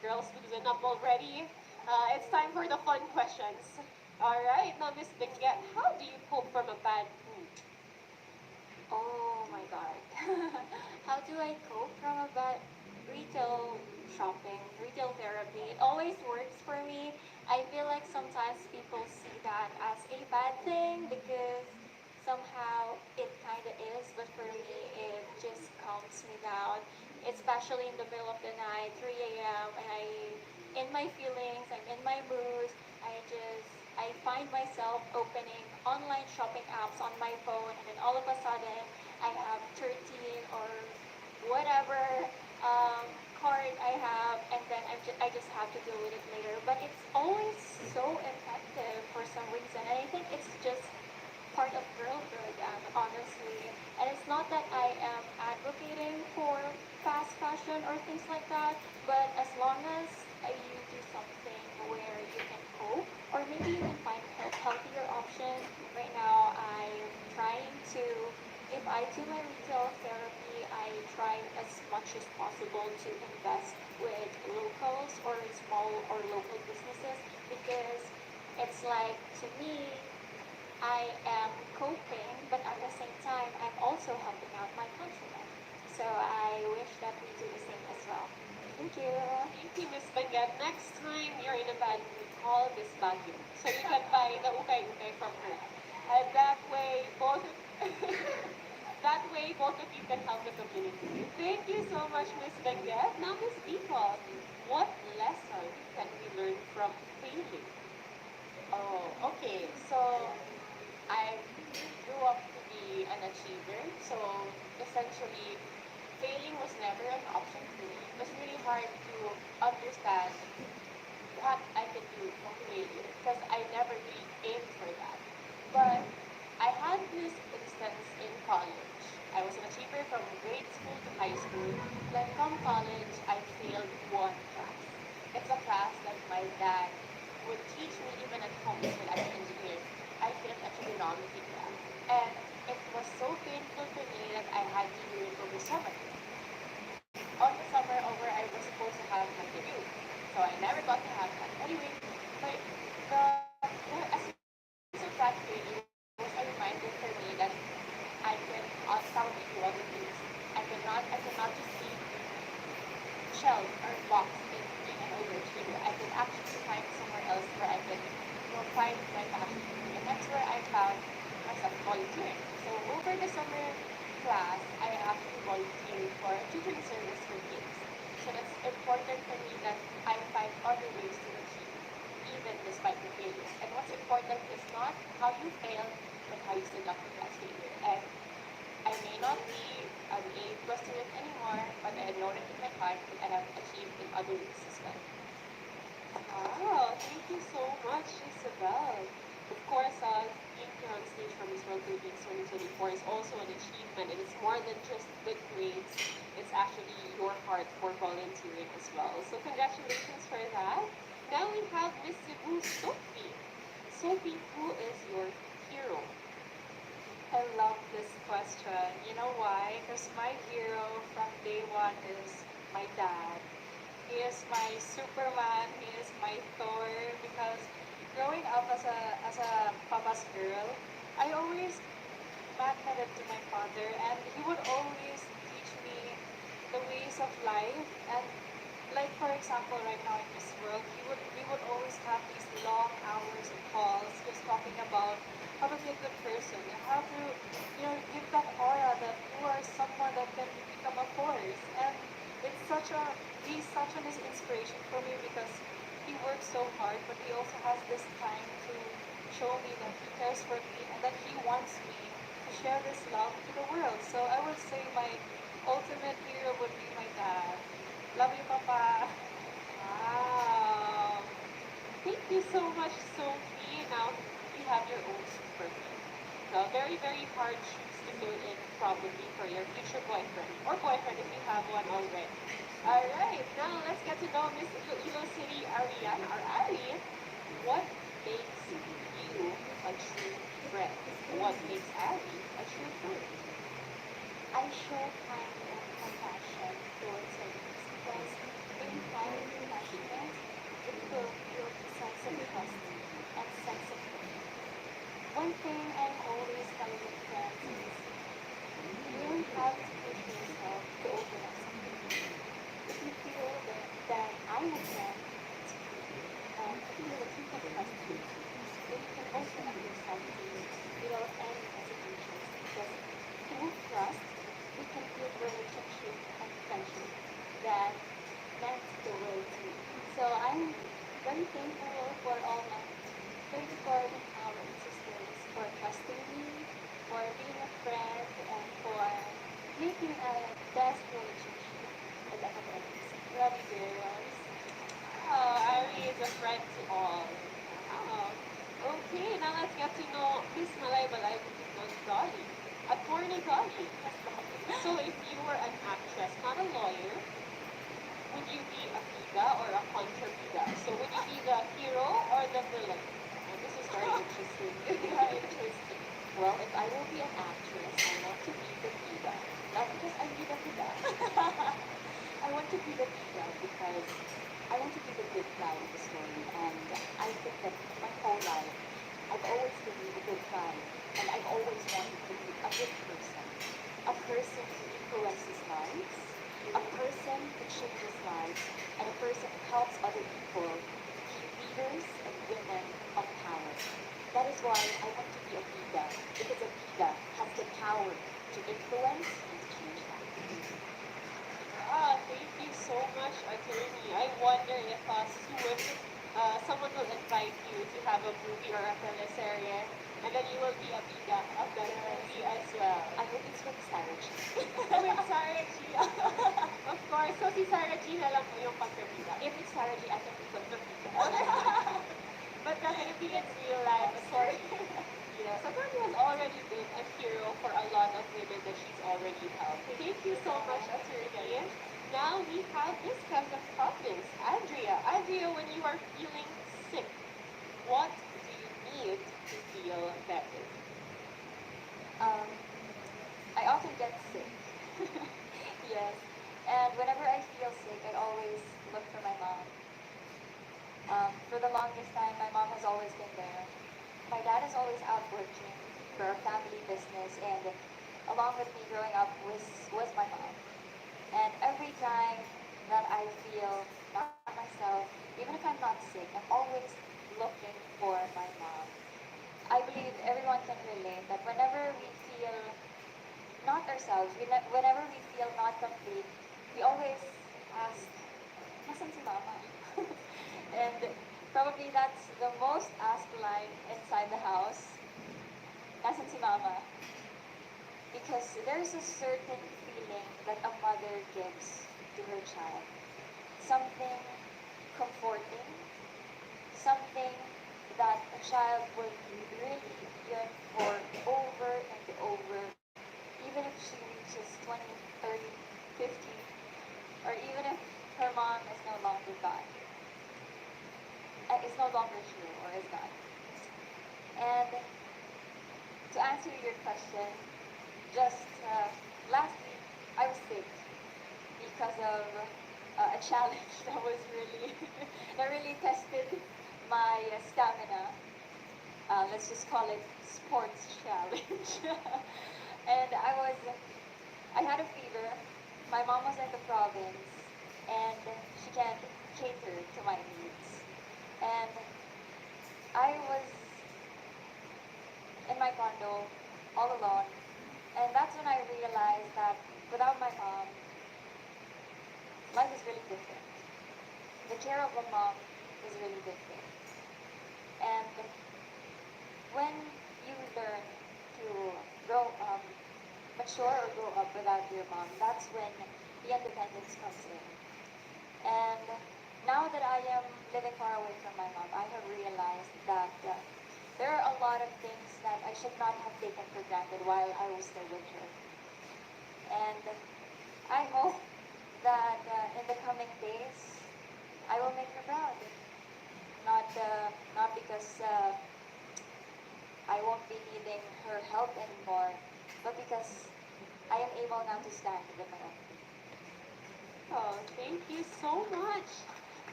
girls loosen up already. It's time for the fun questions. All right, now Miss Benguet, how do you cope from a bad mood? Oh my god. How do I cope from a bad retail shopping, retail therapy? It always works for me. I feel like sometimes people see that as a bad thing because somehow it kind of is, but for me, it just calms me down, especially in the middle of the night, 3 a.m., and in my feelings, I'm in my mood. I find myself opening online shopping apps on my phone, and then all of a sudden, I have 13 or whatever um, card I have, and then I just have to deal with it later. But it's always so effective for some reason, and I think it's just part of girlhood, honestly. And it's not that I am advocating for fast fashion or things like that, but as long as you do something where you can cope, or maybe you can find a healthier option. Right now, I'm trying to, if I do my retail therapy, I try as much as possible to invest with locals or small or local businesses because it's like, to me, I am coping, but at the same time, I'm also helping out my countrymen. So I wish that we do the same as well. Thank you. Thank you, Miss Benguet. Next time you're in a bad mood, call Miss Baguio so you can buy the ukay-ukay from her. And that way, both that way, both of you can help the community. Thank you so much, Miss Benguet. Now, Miss Deepa, what lesson can we learn from failing? Oh, okay. So I grew up to be an achiever. So essentially, failing was never an option for me. It was really hard to understand what I could do from failure because I never really aimed for that. But I had this instance in college. I was an achiever from grade school to high school. Then come college, I failed one class. It's a class that my dad would teach me even at home because I'm an engineer. I failed a trigonometry class. And it was so painful for me that I had to do it over summer. On the summer over, I was supposed to have my debut. So I never got to have that. Anyway, but the essence of that failure was a reminder for me that I can probably do other things. I cannot just be shelled or boxed in being an overachiever. I can actually find somewhere else where I can find my passion. And that's where I found myself volunteering. So over the summer class, I actually volunteered for tutoring service for kids. So that's important for me that I find other ways to achieve, even despite the failures. And what's important is not how you fail, but how you stood up to that failure. And I may not be an A plus student anymore, but I know that in my heart that I have achieved in other ways as well. Wow, thank you so much, Isabel. Of course, being here on stage for Miss World Philippines 2024 is also an achievement, and it's more than just good grades. It's actually your heart for volunteering as well. So congratulations for that. Now we have Miss Cebu Sophie. Sophie, who is your hero? I love this question. You know why? Because my hero from day one is my dad. He is my Superman. He is my Thor. Because growing up as a papa's girl, I always magneted to my father, and he would always teach me the ways of life. And like for example, right now in this world, we would always have these long hours of calls just talking about how to be a good person and how to, give that aura that you he's such an inspiration for me because he works so hard, but he also has this time to show me that he cares for me and that he wants me to share this love to the world. So I would say my ultimate hero would be my dad. Love you, Papa. Wow. Thank you so much, Sophie. Now you have your own superhero. So very, very hard shoes to fill in probably for your future boyfriend or boyfriend if you have one already. All right, now let's get to know Miss Iloilo City Ariana or Ari. What makes you a true friend? What makes Ari a true friend? I show kindness and compassion towards others because being kind and compassionate, it will build a sense of trust and sense of community. One thing I'm always telling my friends is you don't have to push yourself to open up something. If you feel that I'm a friend to you and I feel that you can trust me, then you can open up yourself to me without any hesitations because through trust, we can build relationship and friendship that meant the world to me. So I'm very thankful for all my friends, for empowering sisters, for trusting me, for being a friend, and for making a best relationship that I have ever seen. Love you, girls. Oh, Ari is a friend to all. Wow. Okay, now let's get to know Miss Malay Balay, which is known Dolly. Attorney Dolly. So if you were an actress, not a lawyer, would you be a bida or a contrabida? So would you be the hero or the villain? And this is very interesting. Very interesting. Well, if I will be an actress, I want to be the diva. Not because I'm Vida Vida. I want to be the diva because I want to be the good guy in the story. And I think that my whole life, I've always been the good guy. And I've always wanted to be a good person. A person who influences lives. A person who changes lives. And a person who helps other people be leaders and women of power. That is why I want to be a Vida, because a Vida has the power to influence and to change lives. Ah, thank you so much, attorney. I wonder if soon someone will invite you to have a movie or a teleserye, and then you will be a bida of that movie as well. I hope it's with Sarah G. With Sarah G. Of course. So si Sarah G na lang po yung pagkabida. If it's Sarah G, I can be Vida. But definitely in real life, sorry. Yes, Attorney has already been a hero for a lot of women that she's already helped. Thank you so much, Attorney. Now we have this kind of province, Andrea. Andrea, when you are feeling sick, what do you need to feel better? I often get sick. Yes. And whenever I feel sick, I always look for my mom. For the longest time, my mom has always been there. My dad is always out working for a family business, and along with me growing up was my mom. And every time that I feel not myself, even if I'm not sick, I'm always looking for my mom. I believe everyone can relate that whenever we feel not ourselves, whenever we feel not complete, we always ask, nasan si mama? And probably that's the most asked line inside the house, nasan si mama? Because there's a certain feeling that a mother gives to her child. Something comforting, something that a child would really yearn for over and over, even if she reaches 20, 30, 50, or even if her mom is no longer gone, is no longer here or is gone. And to answer your question, just last week I was sick because of a challenge that was really that really tested my stamina. Let's just call it sports challenge. And I had a fever. My mom was in the province, and she can't cater to my needs. And I was in my condo all alone, and that's when I realized that without my mom, life is really different. The care of a mom is really different. And when you learn to grow mature or grow up without your mom, that's when the independence comes in. And now that I am living far away from my mom, I have realized that there are a lot of things that I should not have taken for granted while I was still with her. And I hope that in the coming days, I will make her proud. Not because I won't be needing her help anymore, but because I am able now to stand with my own feet. Oh, thank you so much.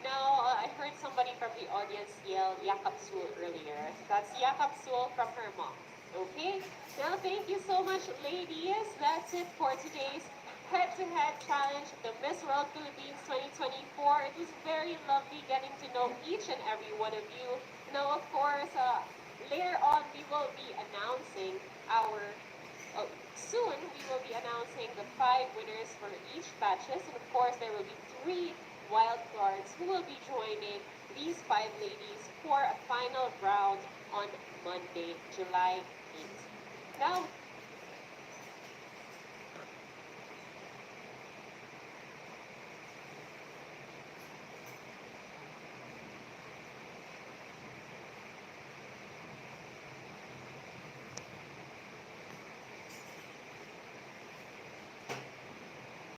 Now, I heard somebody from the audience yell Yakapsul earlier. That's Yakapsul from her mom. Okay? Now, thank you so much, ladies. That's it for today's head-to-head challenge, the Miss World Philippines 2024. It was very lovely getting to know each and every one of you. Now, of course, later on, we will be announcing our soon we will be announcing the 5 winners for each batches, and of course there will be 3 wild cards who will be joining these 5 ladies for a final round on Monday, July 8th. Now,